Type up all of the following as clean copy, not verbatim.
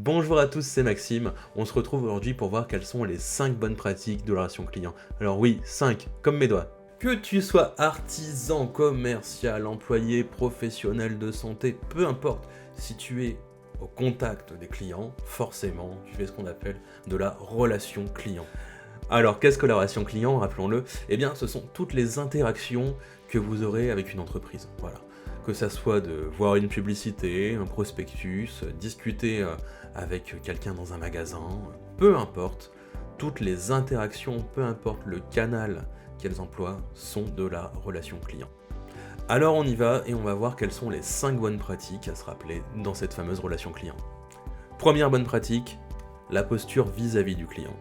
Bonjour à tous, c'est Maxime. On se retrouve aujourd'hui pour voir quelles sont les 5 bonnes pratiques de la relation client. Alors oui, 5, comme mes doigts. Que tu sois artisan, commercial, employé, professionnel de santé, peu importe, si tu es au contact des clients, forcément, tu fais ce qu'on appelle de la relation client. Alors, qu'est-ce que la relation client, rappelons-le? Eh bien, ce sont toutes les interactions que vous aurez avec une entreprise. Voilà. Que ça soit de voir une publicité, un prospectus, discuter avec quelqu'un dans un magasin, peu importe, toutes les interactions, peu importe le canal qu'elles emploient, sont de la relation client. Alors on y va et on va voir quelles sont les 5 bonnes pratiques à se rappeler dans cette fameuse relation client. Première bonne pratique, la posture vis-à-vis du client.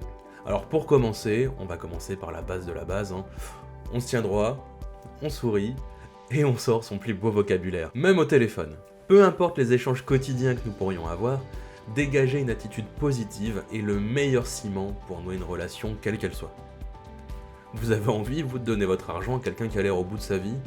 Alors pour commencer, on va commencer par la base de la base. On se tient droit, on sourit, et on sort son plus beau vocabulaire, même au téléphone. Peu importe les échanges quotidiens que nous pourrions avoir, dégager une attitude positive est le meilleur ciment pour nouer une relation quelle qu'elle soit. Vous avez envie, vous, de donner votre argent à quelqu'un qui a l'air au bout de sa vie?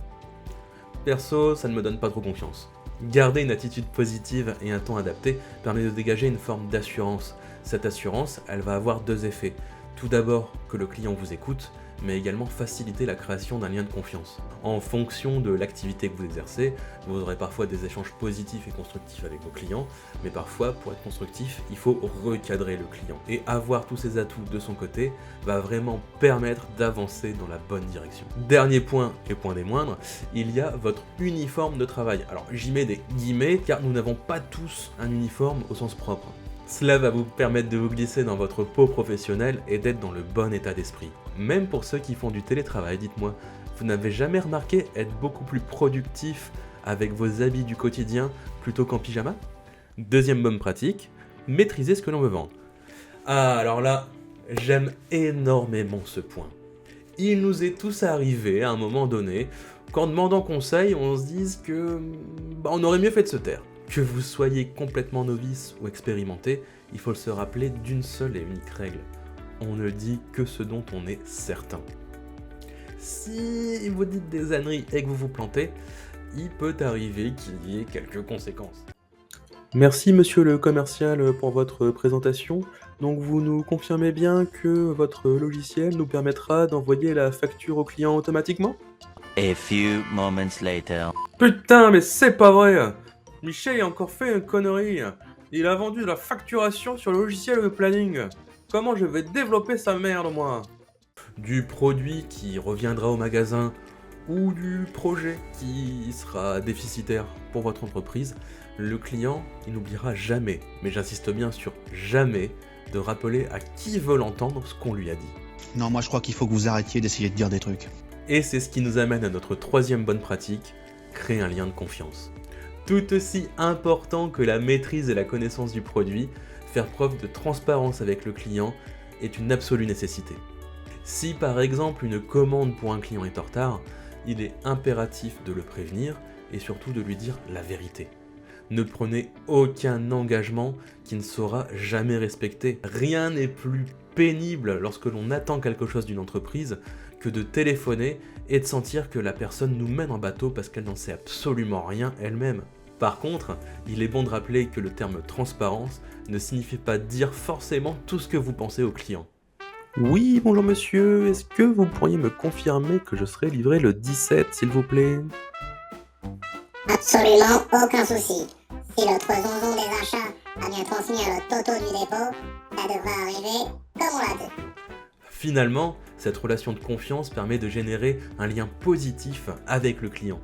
Perso, ça ne me donne pas trop confiance. Garder une attitude positive et un ton adapté permet de dégager une forme d'assurance. Cette assurance, elle va avoir 2 effets. Tout d'abord, que le client vous écoute, mais également faciliter la création d'un lien de confiance. En fonction de l'activité que vous exercez, vous aurez parfois des échanges positifs et constructifs avec vos clients, mais parfois, pour être constructif, il faut recadrer le client. Et avoir tous ces atouts de son côté va vraiment permettre d'avancer dans la bonne direction. Dernier point, et point des moindres, il y a votre uniforme de travail. Alors j'y mets des guillemets, car nous n'avons pas tous un uniforme au sens propre. Cela va vous permettre de vous glisser dans votre peau professionnelle et d'être dans le bon état d'esprit. Même pour ceux qui font du télétravail, dites-moi, vous n'avez jamais remarqué être beaucoup plus productif avec vos habits du quotidien plutôt qu'en pyjama? Deuxième bonne pratique, maîtriser ce que l'on veut vendre. Ah, alors là, j'aime énormément ce point. Il nous est tous arrivé à un moment donné, qu'en demandant conseil, on se dise que on aurait mieux fait de se taire. Que vous soyez complètement novice ou expérimenté, il faut se rappeler d'une seule et unique règle. On ne dit que ce dont on est certain. Si vous dites des âneries et que vous vous plantez, il peut arriver qu'il y ait quelques conséquences. Merci monsieur le commercial pour votre présentation. Donc vous nous confirmez bien que votre logiciel nous permettra d'envoyer la facture au client automatiquement? A few moments later. Putain, mais c'est pas vrai! Michel a encore fait une connerie. Il a vendu de la facturation sur le logiciel de planning. Comment je vais développer sa merde, moi? Du produit qui reviendra au magasin ou du projet qui sera déficitaire pour votre entreprise, le client, il n'oubliera jamais, mais j'insiste bien sur jamais, de rappeler à qui veut l'entendre ce qu'on lui a dit. Non, moi je crois qu'il faut que vous arrêtiez d'essayer de dire des trucs. Et c'est ce qui nous amène à notre troisième bonne pratique, créer un lien de confiance. Tout aussi important que la maîtrise et la connaissance du produit, faire preuve de transparence avec le client est une absolue nécessité. Si par exemple une commande pour un client est en retard, il est impératif de le prévenir et surtout de lui dire la vérité. Ne prenez aucun engagement qui ne sera jamais respecté. Rien n'est plus pénible lorsque l'on attend quelque chose d'une entreprise que de téléphoner et de sentir que la personne nous mène en bateau parce qu'elle n'en sait absolument rien elle-même. Par contre, il est bon de rappeler que le terme transparence ne signifie pas dire forcément tout ce que vous pensez au client. Oui, bonjour monsieur, est-ce que vous pourriez me confirmer que je serai livré le 17, s'il vous plaît? Absolument aucun souci. Si l'autre zonzon des achats a bien transmis à le toto du dépôt, ça devrait arriver comme on l'a dit. Finalement, cette relation de confiance permet de générer un lien positif avec le client.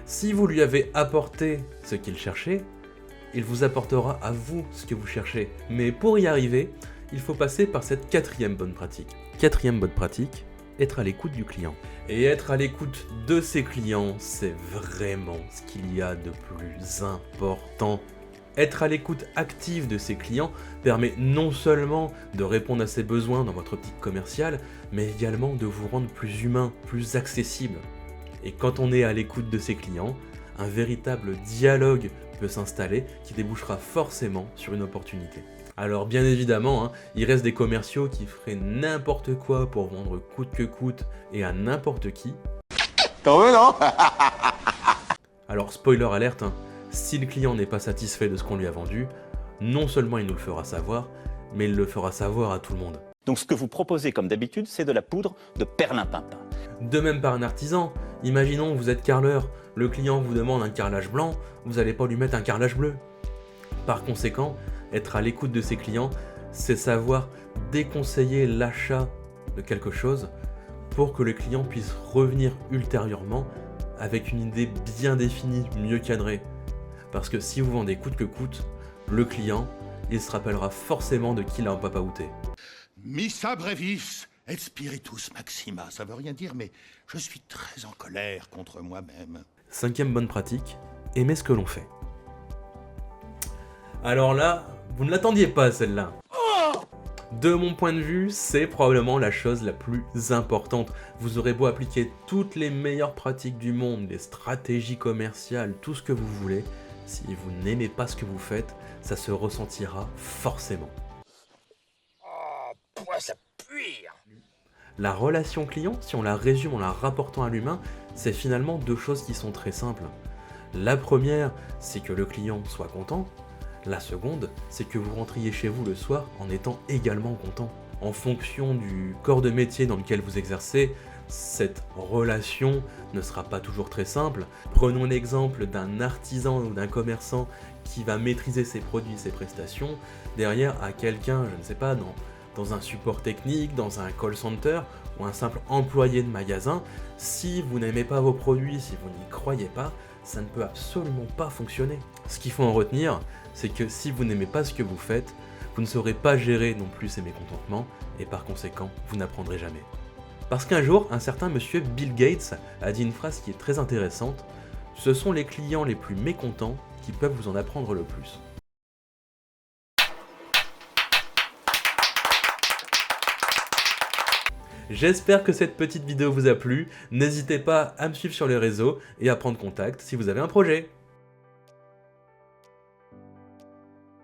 Si vous lui avez apporté ce qu'il cherchait, il vous apportera à vous ce que vous cherchez. Mais pour y arriver, il faut passer par cette quatrième bonne pratique. Quatrième bonne pratique, être à l'écoute du client. Et être à l'écoute de ses clients, c'est vraiment ce qu'il y a de plus important. Être à l'écoute active de ses clients permet non seulement de répondre à ses besoins dans votre optique commerciale, mais également de vous rendre plus humain, plus accessible. Et quand on est à l'écoute de ses clients, un véritable dialogue peut s'installer qui débouchera forcément sur une opportunité. Alors bien évidemment, il reste des commerciaux qui feraient n'importe quoi pour vendre coûte que coûte et à n'importe qui. T'en veux, non? Alors spoiler alerte, si le client n'est pas satisfait de ce qu'on lui a vendu, non seulement il nous le fera savoir, mais il le fera savoir à tout le monde. Donc ce que vous proposez comme d'habitude, c'est de la poudre de perlimpinpin. De même par un artisan, imaginons vous êtes carreleur, le client vous demande un carrelage blanc, vous n'allez pas lui mettre un carrelage bleu. Par conséquent, être à l'écoute de ses clients, c'est savoir déconseiller l'achat de quelque chose pour que le client puisse revenir ultérieurement avec une idée bien définie, mieux cadrée. Parce que si vous vendez coûte que coûte, le client, il se rappellera forcément de qui l'a papaouté. Missa brevis et spiritus maxima. Ça veut rien dire, mais je suis très en colère contre moi-même. 5e bonne pratique, aimer ce que l'on fait. Alors là, vous ne l'attendiez pas celle-là. De mon point de vue, c'est probablement la chose la plus importante. Vous aurez beau appliquer toutes les meilleures pratiques du monde, les stratégies commerciales, tout ce que vous voulez, si vous n'aimez pas ce que vous faites, ça se ressentira forcément. Ça pue. La relation client, si on la résume en la rapportant à l'humain, c'est finalement deux choses qui sont très simples. La première, c'est que le client soit content. La seconde, c'est que vous rentriez chez vous le soir en étant également content. En fonction du corps de métier dans lequel vous exercez, cette relation ne sera pas toujours très simple. Prenons l'exemple d'un artisan ou d'un commerçant qui va maîtriser ses produits, ses prestations, derrière à quelqu'un, je ne sais pas, dans un support technique, dans un call center ou un simple employé de magasin. Si vous n'aimez pas vos produits, si vous n'y croyez pas, ça ne peut absolument pas fonctionner. Ce qu'il faut en retenir, c'est que si vous n'aimez pas ce que vous faites, vous ne saurez pas gérer non plus ces mécontentements et par conséquent, vous n'apprendrez jamais. Parce qu'un jour, un certain monsieur Bill Gates a dit une phrase qui est très intéressante, « Ce sont les clients les plus mécontents qui peuvent vous en apprendre le plus ». J'espère que cette petite vidéo vous a plu, n'hésitez pas à me suivre sur les réseaux et à prendre contact si vous avez un projet.